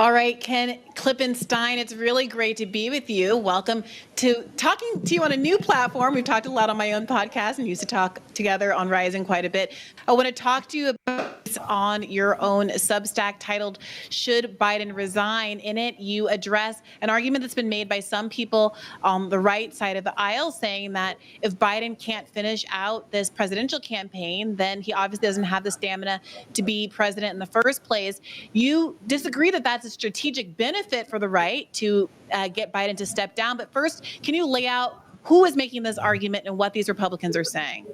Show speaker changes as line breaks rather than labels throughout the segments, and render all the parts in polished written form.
All right, Ken Klippenstein, it's really great to be with you. Welcome to talking to you on a new platform. We've talked a lot on my own podcast and used to talk together on Rising quite a bit. I want to talk to you about this on your own Substack titled Should Biden Resign? In it, you address an argument that's been made by some people on the right side of the aisle saying that if Biden can't finish out this presidential campaign, then he obviously doesn't have the stamina to be president in the first place. You disagree that that's a strategic benefit for the right to get Biden to step down. But first, can you lay out who is making this argument and what these Republicans are saying?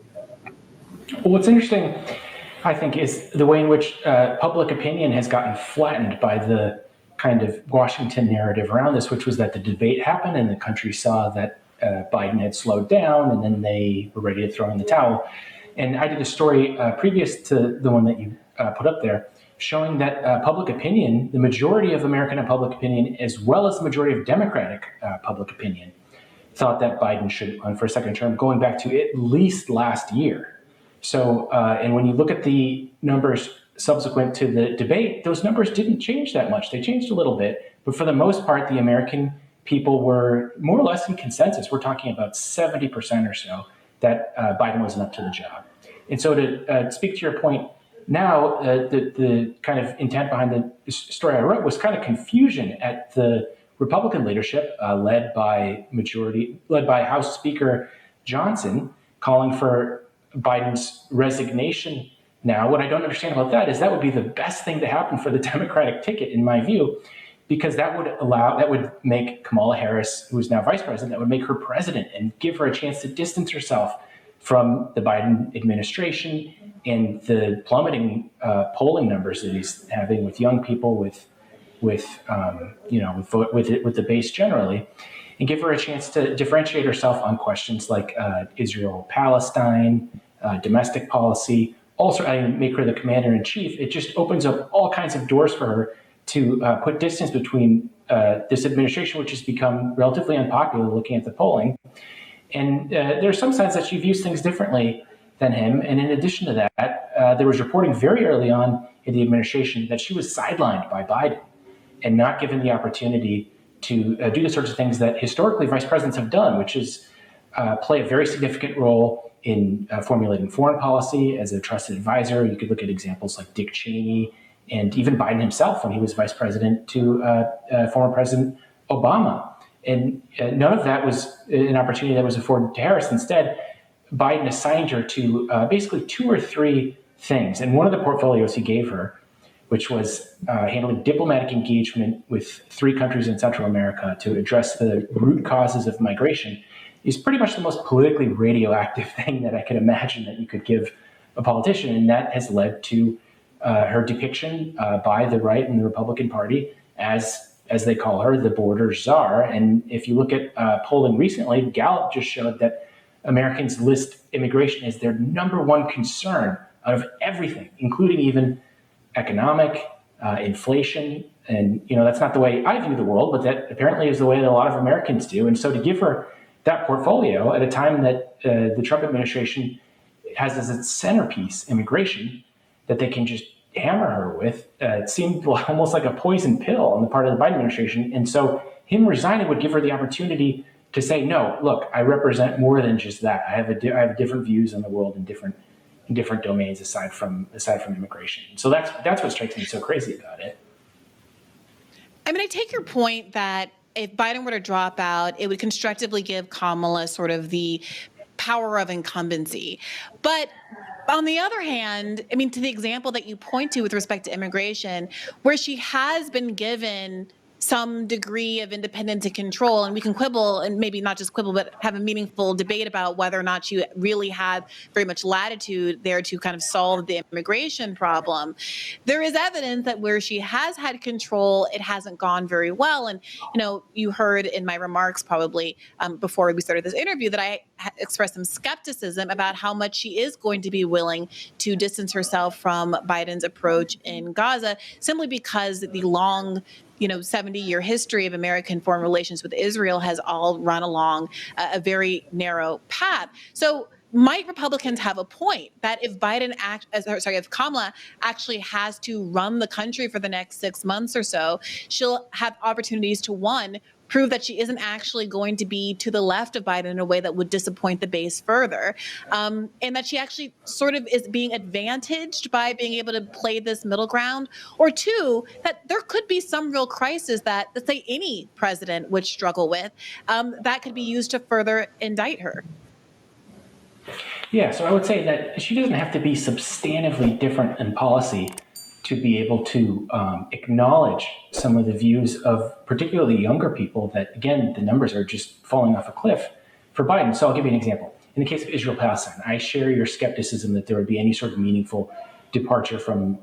Well, what's interesting, I think, is the way in which public opinion has gotten flattened by the kind of Washington narrative around this, which was that the debate happened and the country saw that Biden had slowed down and then they were ready to throw in the towel. And I did a story previous to the one that you put up there, showing that public opinion, the majority of American public opinion, as well as the majority of Democratic public opinion, thought that Biden should run for a second term, going back to at least last year. So, and when you look at the numbers subsequent to the debate, those numbers didn't change that much. They changed a little bit, but for the most part, the American people were more or less in consensus. We're talking about 70% or so that Biden wasn't up to the job. And so to speak to your point, now, the kind of intent behind the story I wrote was kind of confusion at the Republican leadership, led by House Speaker Johnson, calling for Biden's resignation. Now, what I don't understand about that is that would be the best thing to happen for the Democratic ticket, in my view, because that would make Kamala Harris, who is now vice president, that would make her president and give her a chance to distance herself from the Biden administration and the plummeting polling numbers that he's having with young people, with the base generally, and give her a chance to differentiate herself on questions like Israel-Palestine, domestic policy. Also, make her the commander in chief. It just opens up all kinds of doors for her to put distance between this administration, which has become relatively unpopular looking at the polling. And there are some signs that she views things differently than him. And in addition to that, there was reporting very early on in the administration that she was sidelined by Biden and not given the opportunity to do the sorts of things that historically vice presidents have done, which is play a very significant role in formulating foreign policy as a trusted advisor. You could look at examples like Dick Cheney and even Biden himself when he was vice president to former President Obama. And none of that was an opportunity that was afforded to Harris. Instead, Biden assigned her to basically two or three things. And one of the portfolios he gave her, which was handling diplomatic engagement with three countries in Central America to address the root causes of migration, is pretty much the most politically radioactive thing that I could imagine that you could give a politician. And that has led to her depiction by the right and the Republican Party as they call her, the border czar. And if you look at polling recently, Gallup just showed that Americans list immigration as their number one concern out of everything, including even economic, inflation. And, that's not the way I view the world, but that apparently is the way that a lot of Americans do. And so to give her that portfolio at a time that the Trump administration has as its centerpiece immigration that they can just hammer her with, it seemed almost like a poison pill on the part of the Biden administration. And so him resigning would give her the opportunity to say, no, look, I represent more than just that. I have different views on the world in different domains aside from immigration. So that's what strikes me so crazy about it.
I mean, I take your point that if Biden were to drop out, it would constructively give Kamala sort of the power of incumbency. But on the other hand, I mean, to the example that you point to with respect to immigration, where she has been given some degree of independence and control, and we can quibble, and maybe not just quibble, but have a meaningful debate about whether or not she really had very much latitude there to kind of solve the immigration problem. There is evidence that where she has had control, it hasn't gone very well. And, you heard in my remarks probably before we started this interview that I expressed some skepticism about how much she is going to be willing to distance herself from Biden's approach in Gaza, simply because the long 70-year history of American foreign relations with Israel has all run along a very narrow path. So might Republicans have a point that if if Kamala actually has to run the country for the next 6 months or so, she'll have opportunities to, one, prove that she isn't actually going to be to the left of Biden in a way that would disappoint the base further, and that she actually sort of is being advantaged by being able to play this middle ground, or two, that there could be some real crisis that, let's say, any president would struggle with, that could be used to further indict her.
Yeah, so I would say that she doesn't have to be substantively different in policy to be able to acknowledge some of the views of particularly younger people that, again, the numbers are just falling off a cliff for Biden. So I'll give you an example. In the case of Israel-Palestine, I share your skepticism that there would be any sort of meaningful departure from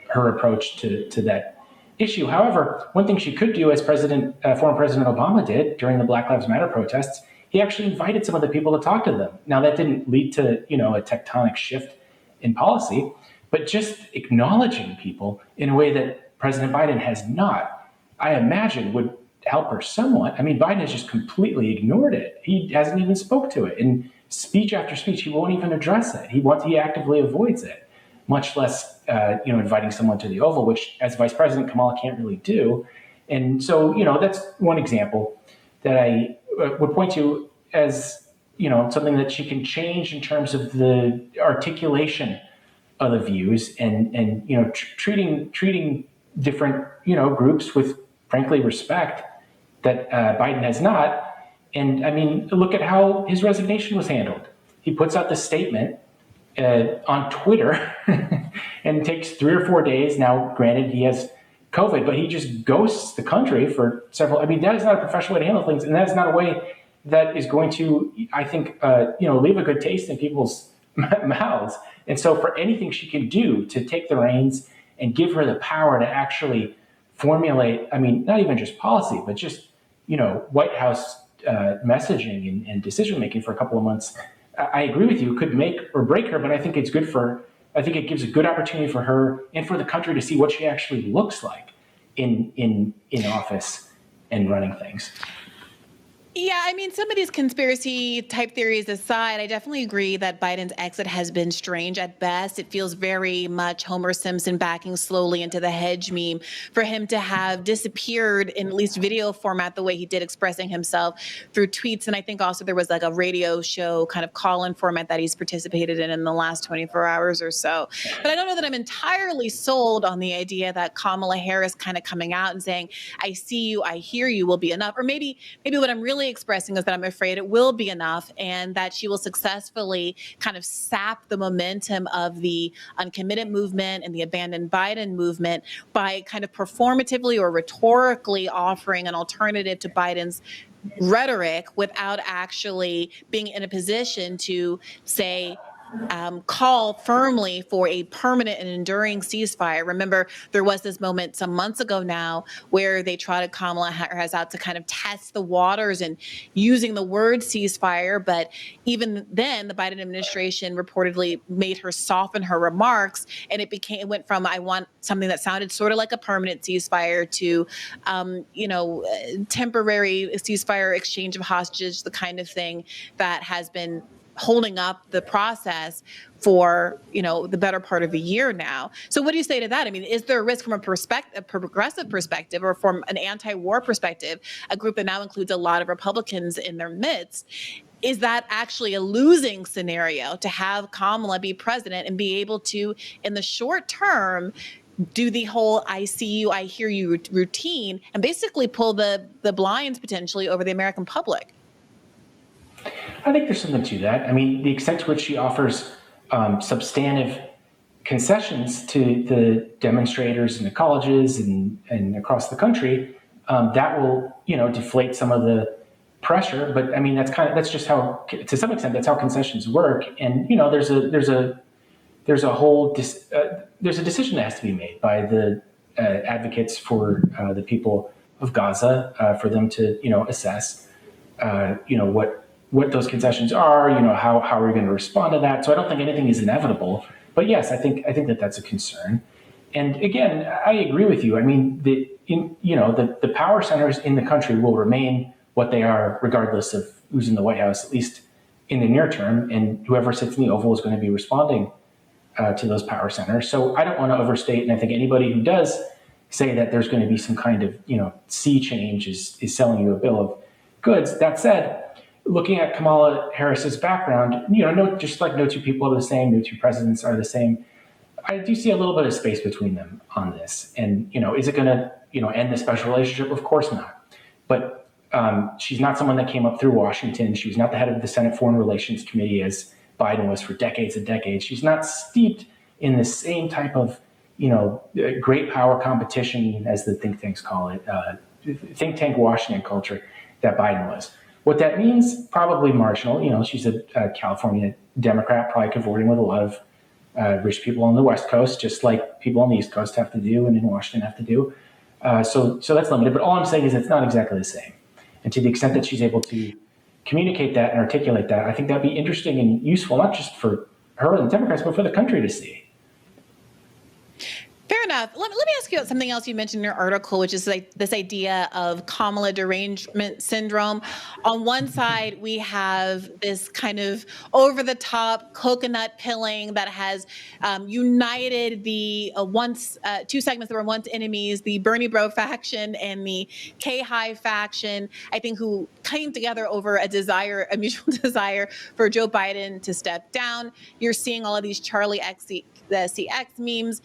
her approach to that issue. However, one thing she could do, as former President Obama did during the Black Lives Matter protests, he actually invited some of the people to talk to them. Now, that didn't lead to, a tectonic shift in policy, but just acknowledging people in a way that President Biden has not, I imagine, would help her somewhat. I mean, Biden has just completely ignored it. He hasn't even spoke to it. In speech after speech, he won't even address it. He actively avoids it, much less, inviting someone to the Oval, which as Vice President, Kamala can't really do. And so, that's one example that I would point to as, something that she can change in terms of the articulation of the views and treating different, groups with, frankly, respect that Biden has not. And I mean, look at how his resignation was handled. He puts out this statement on Twitter and takes 3 or 4 days. Now, granted, he has COVID, but he just ghosts the country for several. I mean, that is not a professional way to handle things, and that is not a way that is going to, I think, leave a good taste in people's mouths. And so, for anything she can do to take the reins and give her the power to actually formulate, I mean, not even just policy, but just White House messaging and decision making for a couple of months, I agree with you. It could make or break her, but I think it's good I think it gives a good opportunity for her and for the country to see what she actually looks like in office and running things.
Yeah, I mean, some of these conspiracy type theories aside, I definitely agree that Biden's exit has been strange at best. It feels very much Homer Simpson backing slowly into the hedge meme for him to have disappeared in at least video format the way he did, expressing himself through tweets. And I think also there was like a radio show kind of call-in format that he's participated in the last 24 hours or so. But I don't know that I'm entirely sold on the idea that Kamala Harris kind of coming out and saying, I see you, I hear you will be enough. Or maybe what I'm really expressing is that I'm afraid it will be enough and that she will successfully kind of sap the momentum of the uncommitted movement and the abandoned Biden movement by kind of performatively or rhetorically offering an alternative to Biden's rhetoric without actually being in a position to say, call firmly for a permanent and enduring ceasefire. Remember, there was this moment some months ago now where they trotted Kamala Harris out to kind of test the waters and using the word ceasefire. But even then, the Biden administration reportedly made her soften her remarks, and it went from I want something that sounded sort of like a permanent ceasefire to, temporary ceasefire, exchange of hostages, the kind of thing that has been holding up the process for, the better part of a year now. So what do you say to that? I mean, is there a risk from a progressive perspective or from an anti-war perspective, a group that now includes a lot of Republicans in their midst? Is that actually a losing scenario to have Kamala be president and be able to, in the short term, do the whole I see you, I hear you routine and basically pull the blinds potentially over the American public?
I think there's something to that. I mean, the extent to which she offers substantive concessions to the demonstrators and the colleges and across the country, that will, deflate some of the pressure. But I mean, that's just how, to some extent, that's how concessions work. And there's a decision that has to be made by the advocates for the people of Gaza for them to assess what those concessions are, how are we going to respond to that? So I don't think anything is inevitable, but yes, I think that that's a concern. And again, I agree with you. I mean, the power centers in the country will remain what they are, regardless of who's in the White House, at least in the near term, and whoever sits in the Oval is going to be responding to those power centers. So I don't want to overstate, and I think anybody who does say that there's going to be some kind of sea change is selling you a bill of goods. That said, looking at Kamala Harris's background, just like no two people are the same, no two presidents are the same. I do see a little bit of space between them on this. And is it going to end the special relationship? Of course not. But she's not someone that came up through Washington. She was not the head of the Senate Foreign Relations Committee as Biden was for decades and decades. She's not steeped in the same type of great power competition, as the think tanks call it, think tank Washington culture that Biden was. What that means, probably marginal. She's a California Democrat, probably cavorting with a lot of rich people on the West Coast, just like people on the East Coast have to do and in Washington have to do. So that's limited. But all I'm saying is it's not exactly the same. And to the extent that she's able to communicate that and articulate that, I think that'd be interesting and useful, not just for her and the Democrats, but for the country to see.
Fair enough. Let me ask you about something else you mentioned in your article, which is like this idea of Kamala derangement syndrome. On one side, we have this kind of over-the-top coconut pilling that has united the two segments that were once enemies, the Bernie Bro faction and the K-High faction, I think, who came together over a mutual desire for Joe Biden to step down. You're seeing all of these Charlie the CX memes,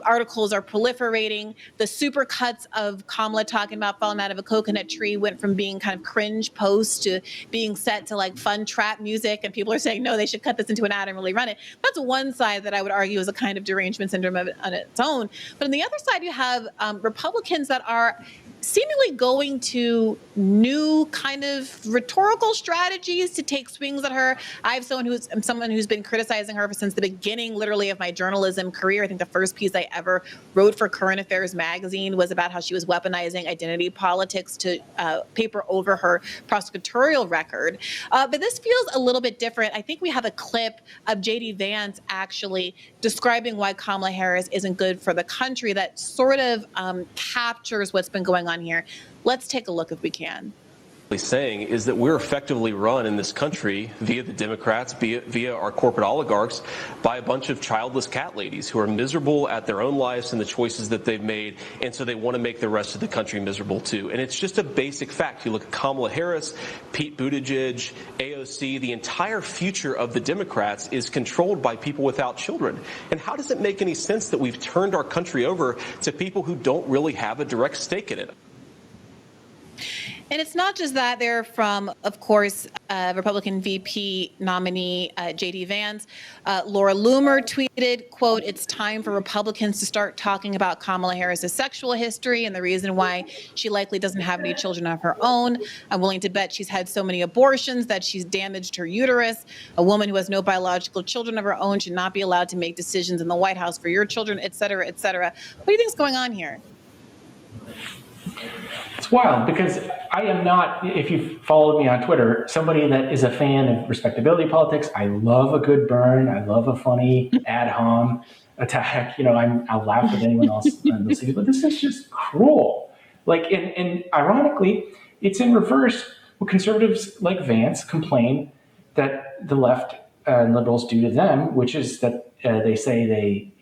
articles are proliferating. The super cuts of Kamala talking about falling out of a coconut tree went from being kind of cringe posts to being set to like fun trap music. And people are saying, no, they should cut this into an ad and really run it. That's one side that I would argue is a kind of derangement syndrome on its own. But on the other side, you have Republicans that are seemingly going to new kind of rhetorical strategies to take swings at her. I'm someone who's been criticizing her since the beginning, literally, of my journalism career. I think the first piece I ever wrote for Current Affairs magazine was about how she was weaponizing identity politics to paper over her prosecutorial record. But this feels a little bit different. I think we have a clip of J.D. Vance actually describing why Kamala Harris isn't good for the country that sort of captures what's been going on here. Let's take a look if we can.
Saying is that we're effectively run in this country via the Democrats, via our corporate oligarchs, by a bunch of childless cat ladies who are miserable at their own lives and the choices that they've made, and so they want to make the rest of the country miserable too. And it's just a basic fact. You look at Kamala Harris, Pete Buttigieg, AOC, the entire future of the Democrats is controlled by people without children. And how does it make any sense that we've turned our country over to people who don't really have a direct stake in it?
And it's not just that. They're from, of course, Republican VP nominee J.D. Vance. Laura Loomer tweeted, quote, "It's time for Republicans to start talking about Kamala Harris's sexual history and the reason why she likely doesn't have any children of her own. I'm willing to bet she's had so many abortions that she's damaged her uterus. A woman who has no biological children of her own should not be allowed to make decisions in the White House for your children, et cetera, et cetera." What do you think is going on here?
It's wild because I am not, if you've followed me on Twitter, somebody that is a fan of respectability politics. I love a good burn. I love a funny ad hom attack. I'll laugh at anyone else on those things, but this is just cruel. And ironically, it's in reverse what conservatives like Vance complain that the left and liberals do to them, which is that they say they,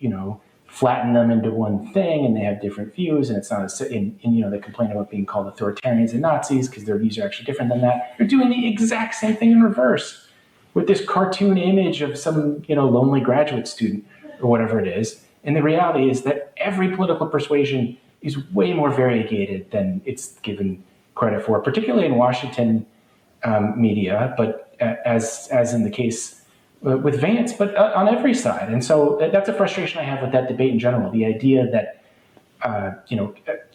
flatten them into one thing and they have different views, and it's not they complain about being called authoritarians and Nazis because their views are actually different than that. They're doing the exact same thing in reverse with this cartoon image of some lonely graduate student or whatever it is. And the reality is that every political persuasion is way more variegated than it's given credit for, particularly in Washington media, but as in the case with Vance, but on every side. And so that's a frustration I have with that debate in general. The idea that,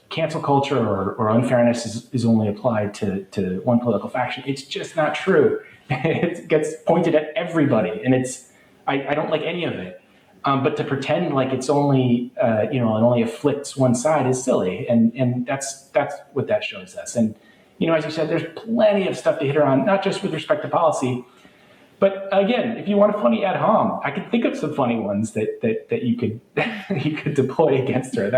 cancel culture or unfairness is only applied to one political faction. It's just not true. It gets pointed at everybody. And I don't like any of it. But to pretend like it's only, it only afflicts one side is silly. And that's what that shows us. And, as you said, there's plenty of stuff to hit her on, not just with respect to policy. But again, if you want a funny ad hom, I can think of some funny ones that you could you could deploy against her.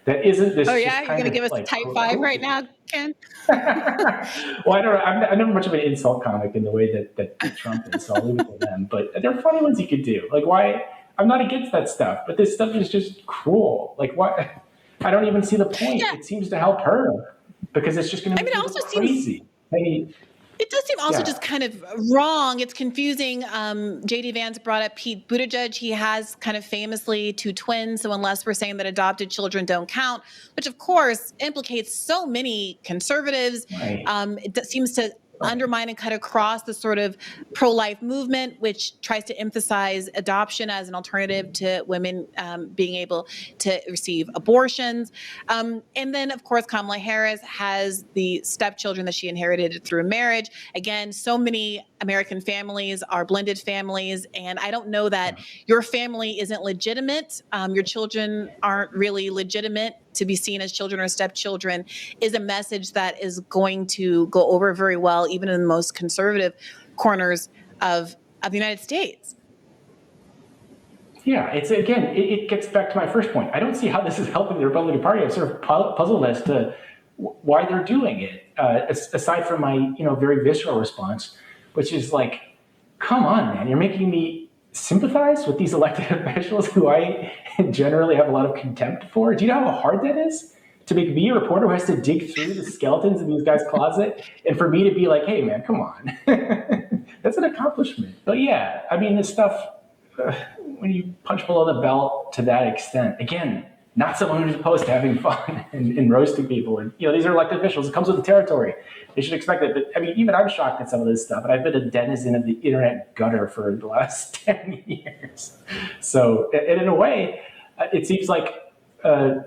that isn't this
Oh
just
yeah, you're
kind
gonna
of
give us
like
type 5 right
cruelty.
now, Ken?
Well, I don't know. I'm never much of an insult comic in the way that Trump is, so I'll leave it to them. But there are funny ones you could do. Like, why? I'm not against that stuff, but this stuff is just cruel. Like, why? I don't even see the point.
Yeah,
It seems to help her because it's just going to
I
make
mean, it
people
also seems
crazy. Hey,
it does seem also
yeah.
just kind of wrong. It's confusing. JD Vance brought up Pete Buttigieg. He has kind of famously two twins. So unless we're saying that adopted children don't count, which of course implicates so many conservatives,
Right.
seems to
Right.
undermine and cut across the sort of pro-life movement, which tries to emphasize adoption as an alternative to women being able to receive abortions. And then, of course, Kamala Harris has the stepchildren that she inherited through marriage. Again, so many American families are blended families, and I don't know that your family isn't legitimate. Your children aren't really legitimate to be seen as children or stepchildren is a message that is going to go over very well, even in the most conservative corners of the United States.
Yeah, it's again, it gets back to my first point. I don't see how this is helping the Republican Party. I'm sort of puzzled as to why they're doing it. Aside from my, very visceral response, which is like, come on, man, you're making me sympathize with these elected officials who I generally have a lot of contempt for. Do you know how hard that is? To make me a reporter who has to dig through the skeletons in these guys' closet, and for me to be like, hey, man, come on. That's an accomplishment. But yeah, I mean, this stuff, when you punch below the belt to that extent, again, not someone who's opposed to having fun and roasting people. And, these are elected officials. It comes with the territory. They should expect it. But I mean, even I'm shocked at some of this stuff. And I've been a denizen of the internet gutter for the last 10 years. So, and in a way, it seems like a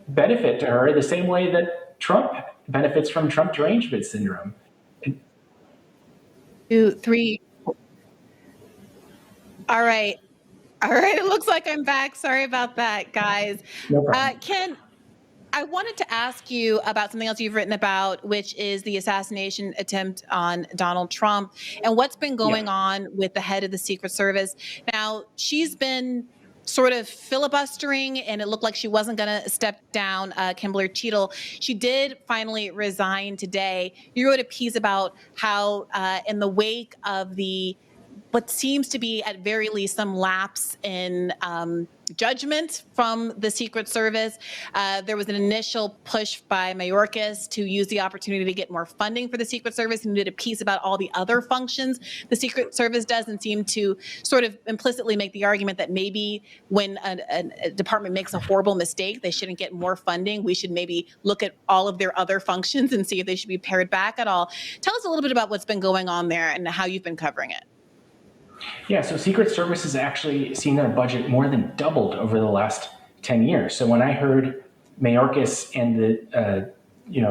benefit to her the same way that Trump benefits from Trump derangement syndrome.
2, 3. All right. It looks like I'm back. Sorry about that, guys.
No problem.
Ken, I wanted to ask you about something else you've written about, which is the assassination attempt on Donald Trump and what's been going on with the head of the Secret Service. Now, she's been sort of filibustering, and it looked like she wasn't going to step down, Kimberly Cheadle. She did finally resign today. You wrote a piece about how in the wake of what seems to be at very least some lapse in judgment from the Secret Service. There was an initial push by Mayorkas to use the opportunity to get more funding for the Secret Service, and did a piece about all the other functions the Secret Service does, and seemed to sort of implicitly make the argument that maybe when a department makes a horrible mistake, they shouldn't get more funding. We should maybe look at all of their other functions and see if they should be pared back at all. Tell us a little bit about what's been going on there and how you've been covering it.
Yeah, so Secret Service has actually seen their budget more than doubled over the last 10 years. So when I heard Mayorkas and the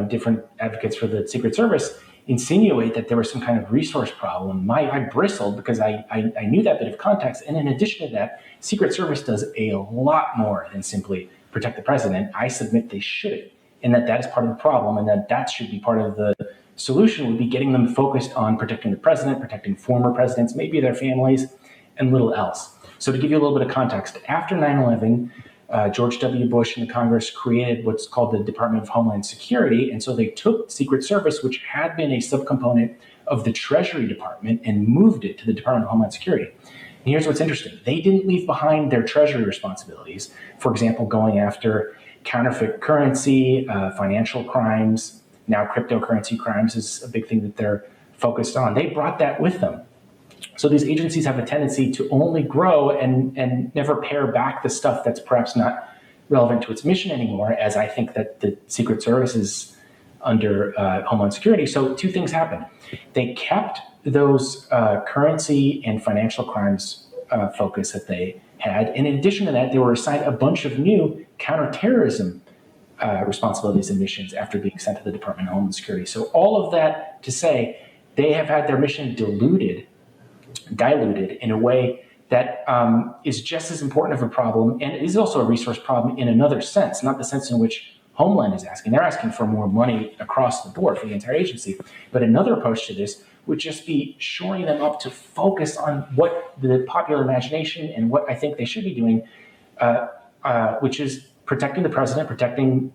different advocates for the Secret Service insinuate that there was some kind of resource problem, I bristled because I knew that bit of context. And in addition to that, Secret Service does a lot more than simply protect the president. I submit they shouldn't, and that is part of the problem, and that should be part of the solution would be getting them focused on protecting the president, protecting former presidents, maybe their families, and little else. So to give you a little bit of context, after 9/11, George W. Bush and the Congress created what's called the Department of Homeland Security. And so they took Secret Service, which had been a subcomponent of the Treasury Department, and moved it to the Department of Homeland Security. And here's what's interesting. They didn't leave behind their Treasury responsibilities. For example, going after counterfeit currency, financial crimes. Now cryptocurrency crimes is a big thing that they're focused on. They brought that with them. So these agencies have a tendency to only grow and never pare back the stuff that's perhaps not relevant to its mission anymore, as I think that the Secret Service is under Homeland Security. So two things happened. They kept those currency and financial crimes focus that they had. And in addition to that, they were assigned a bunch of new counterterrorism responsibilities and missions after being sent to the Department of Homeland Security. So all of that to say, they have had their mission diluted in a way that is just as important of a problem, and is also a resource problem in another sense, not the sense in which Homeland is asking. They're asking for more money across the board for the entire agency. But another approach to this would just be shoring them up to focus on what the popular imagination and what I think they should be doing, which is protecting the president, protecting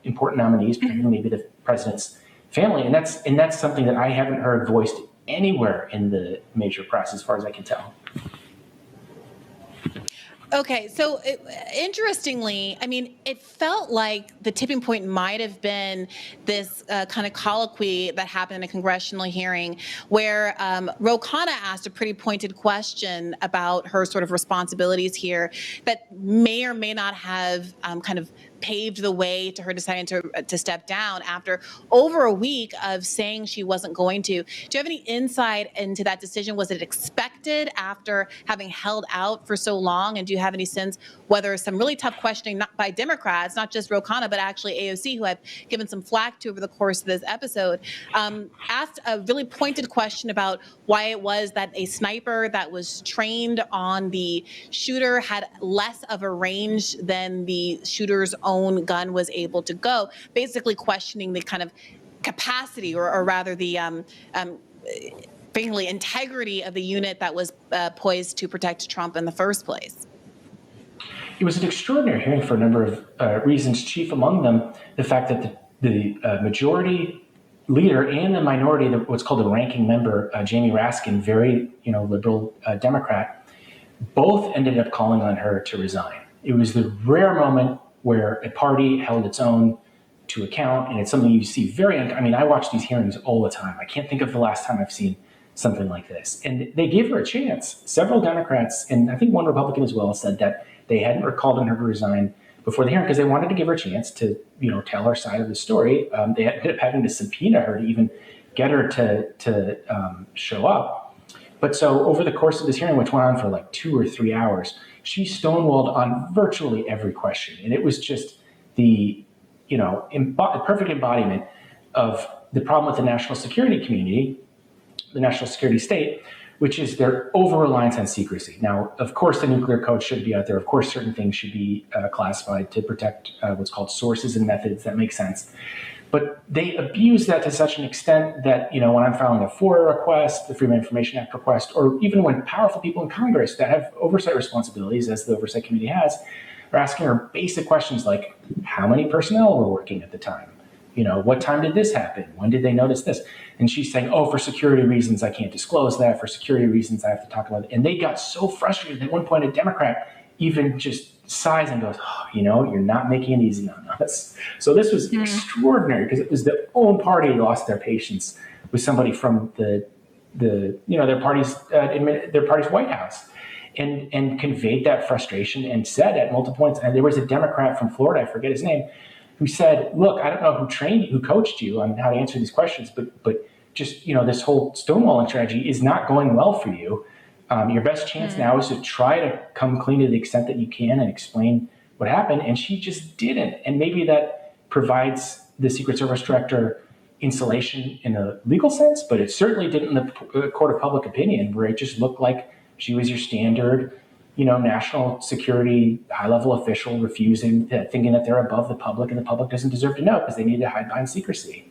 important nominees, protecting maybe the president's family. And that's something that I haven't heard voiced anywhere in the major press, as far as I can tell.
Okay, so interestingly, I mean, it felt like the tipping point might have been this kind of colloquy that happened in a congressional hearing where Ro Khanna asked a pretty pointed question about her sort of responsibilities here that may or may not have kind of paved the way to her deciding to step down after over a week of saying she wasn't going to. Do you have any insight into that decision? Was it expected after having held out for so long? And do you have any sense whether some really tough questioning, not by Democrats, not just Ro Khanna, but actually AOC, who I've given some flack to over the course of this episode, asked a really pointed question about why it was that a sniper that was trained on the shooter had less of a range than the shooter's own gun was able to go, basically questioning the kind of capacity or rather the frankly integrity of the unit that was poised to protect Trump in the first place.
It was an extraordinary hearing for a number of reasons, chief among them the fact that the majority leader and the minority, what's called the ranking member, Jamie Raskin, very liberal Democrat, both ended up calling on her to resign. It was the rare moment where a party held its own to account, and it's something you see I watch these hearings all the time. I can't think of the last time I've seen something like this. And they gave her a chance. Several Democrats, and I think one Republican as well, said that they hadn't called on her to resign before the hearing because they wanted to give her a chance to, tell her side of the story. They ended up having to subpoena her to even get her to show up. But so over the course of this hearing, which went on for like 2 or 3 hours, she stonewalled on virtually every question. And it was just the, perfect embodiment of the problem with the national security community, the national security state, which is their over-reliance on secrecy. Now, of course, the nuclear code should be out there. Of course, certain things should be classified to protect what's called sources and methods. That makes sense. But they abuse that to such an extent that, when I'm filing a FOIA request, the Freedom of Information Act request, or even when powerful people in Congress that have oversight responsibilities, as the Oversight Committee has, are asking her basic questions like, how many personnel were working at the time? What time did this happen? When did they notice this? And she's saying, for security reasons, I can't disclose that. For security reasons, I have to talk about it. And they got so frustrated that at one point a Democrat even just sighs and goes, you're not making it easy on us. So this was extraordinary because it was their own party lost their patience with somebody from their party's White House and conveyed that frustration and said at multiple points, and there was a Democrat from Florida, I forget his name, who said, look, I don't know who coached you on how to answer these questions, but just, this whole stonewalling strategy is not going well for you. Your best chance now is to try to come clean to the extent that you can and explain what happened. And she just didn't. And maybe that provides the Secret Service director insulation in a legal sense, but it certainly didn't in the court of public opinion, where it just looked like she was your standard, national security high-level official refusing, thinking that they're above the public and the public doesn't deserve to know because they need to hide behind secrecy.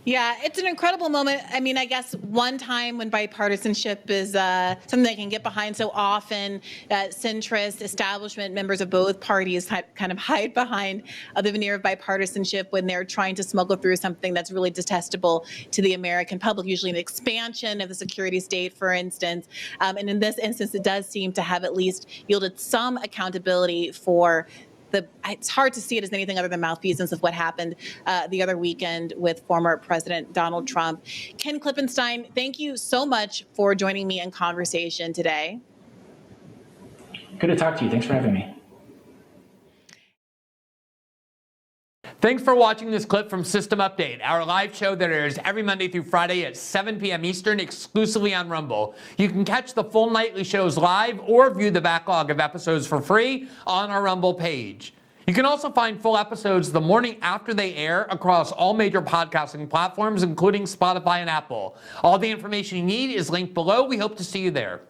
Yeah, it's an incredible moment. I mean, I guess one time when bipartisanship is something they can get behind so often, centrist establishment members of both parties kind of hide behind the veneer of bipartisanship when they're trying to smuggle through something that's really detestable to the American public, usually an expansion of the security state, for instance. And in this instance, it does seem to have at least yielded some accountability for it's hard to see it as anything other than malfeasance of what happened the other weekend with former President Donald Trump. Ken Klippenstein, thank you so much for joining me in conversation today.
Good to talk to you. Thanks for having me.
Thanks for watching this clip from System Update, our live show that airs every Monday through Friday at 7 p.m. Eastern exclusively on Rumble. You can catch the full nightly shows live or view the backlog of episodes for free on our Rumble page. You can also find full episodes the morning after they air across all major podcasting platforms, including Spotify and Apple. All the information you need is linked below. We hope to see you there.